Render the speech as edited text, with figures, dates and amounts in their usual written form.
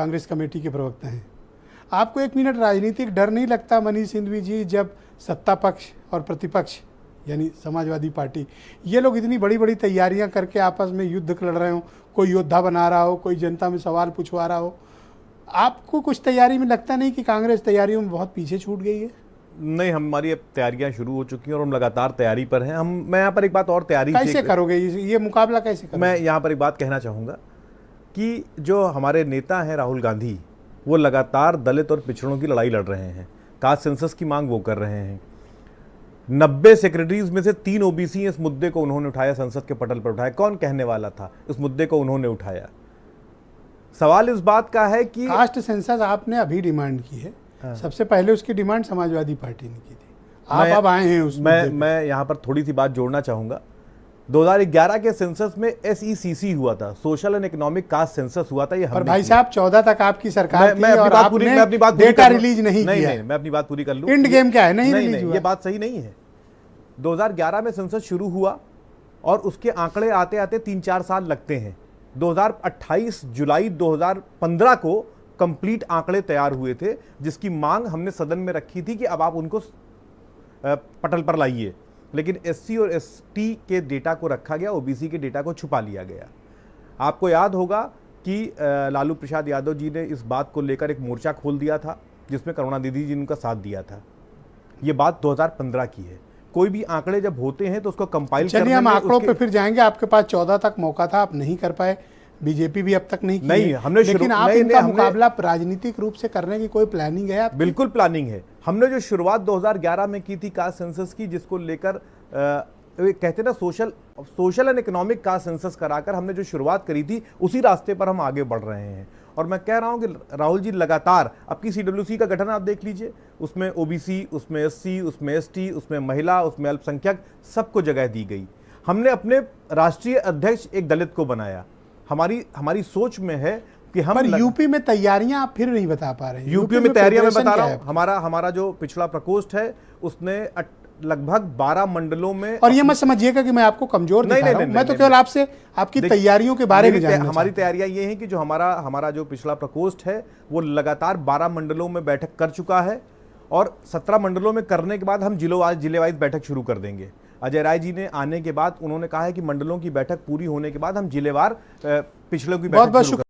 Congress committee के प्रवक्ता हैं। आपको एक मिनट राजनीतिक डर नहीं लगता मनीष सिंघवी जी, जब सत्ता पक्ष और प्रतिपक्ष यानी समाजवादी पार्टी ये लोग इतनी बड़ी बड़ी तैयारियां करके आपस में युद्ध लड़ रहे हो, कोई योद्धा बना रहा हो, कोई जनता में सवाल पूछवा रहा हो, आपको कुछ तैयारी में लगता नहीं कि कांग्रेस तैयारियों में बहुत पीछे छूट गई है? नहीं, हमारी अब तैयारियां शुरू हो चुकी हैं और हम लगातार तैयारी पर हैं। मैं यहाँ पर एक बात और तैयारी कैसे करोगे ये मुकाबला कैसे करोगे? मैं यहाँ पर एक बात कहना चाहूँगा कि जो हमारे नेता हैं राहुल गांधी, वो लगातार दलित और पिछड़ों की लड़ाई लड़ रहे हैं, कास्ट सेंसस की मांग वो कर रहे हैं। 90 सेक्रेटरीज में से 3 ओबीसी इस मुद्दे को उन्होंने उठाया, संसद के पटल पर उठाया। कौन कहने वाला था, इस मुद्दे को उन्होंने उठाया। सवाल इस बात का है कि कास्ट सेंसस आपने अभी डिमांड की है। हाँ। सबसे पहले उसकी डिमांड समाजवादी पार्टी ने की थी, आप अब आए हैं उस मैं यहाँ पर थोड़ी सी बात जोड़ना चाहूंगा। 2011 के सेंसस में SECC हुआ था, social and economic caste census हुआ था। ये पर भाई साहब 14 तक आपकी सरकार थी और आपने डेटा रिलीज नहीं किया। मैं अपनी बात पूरी कर लूं। एंड गेम क्या है? नहीं रिलीज हुआ। ये बात सही नहीं है। 2011 में सेंसस शुरू हुआ और उसके आंकड़े आते आते 3-4 साल लगते हैं। 2028 जुलाई 2015 को कंप्लीट आंकड़े तैयार हुए थे, जिसकी मांग हमने सदन में रखी थी कि अब आप उनको पटल पर लाइए, लेकिन SC और ST के डेटा को रखा गया, OBC के डेटा को छुपा लिया गया। आपको याद होगा कि लालू प्रसाद यादव जी ने इस बात को लेकर एक मोर्चा खोल दिया था, जिसमें करुणानिधि जी ने उनका साथ दिया था। ये बात 2015 की है। कोई भी आंकड़े जब होते हैं तो उसको कंपाइल करने में, चलिए हम आंकड़ों पे फिर जाएंगे। आपके पास 14 तक मौका था, आप नहीं कर पाए। बीजेपी भी अब तक नहीं की नहीं, हमने लेकिन आप इनका मुकाबला राजनीतिक रूप से करने की कोई प्लानिंग है आपकी? बिल्कुल प्लानिंग है। हमने जो शुरुआत 2011 में की थी कास्ट सेंसस की, जिसको लेकर कहते ना social and economic caste census कराकर हमने जो शुरुआत करी थी, उसी रास्ते पर हम आगे बढ़ रहे हैं। और मैं कह रहा हूं कि राहुल जी लगातार, अब की CWC का गठन आप देख लीजिए, उसमें OBC, उसमें SC, उसमें ST, उसमें महिला, उसमें अल्पसंख्यक, सबको जगह दी गई। हमने अपने राष्ट्रीय अध्यक्ष एक दलित को बनाया। हमारी सोच में है कि हम यूपी में तैयारियां आप फिर नहीं बता पा रहे हैं। यूपी में तैयारियां मैं बता रहा हूं। हमारा जो पिछड़ा प्रकोष्ठ है उसने लगभग 12 मंडलों में, और ये मत समझिएगा कि मैं आपको कमजोर दिखा रहा हूं, मैं तो केवल आपसे आपकी तैयारियों के बारे में जानना। हमारी तैयारियां ये हैं कि जो हमारा जो पिछड़ा प्रकोष्ठ है वो लगातार 12 मंडलों में बैठक कर चुका है और 17 मंडलों में करने के बाद हम जिलेवाइज बैठक शुरू कर देंगे। अजय राय जी ने आने के बाद उन्होंने कहा है कि मंडलों की बैठक पूरी होने के बाद हम जिलेवार पिछड़ों की बैठक शुरू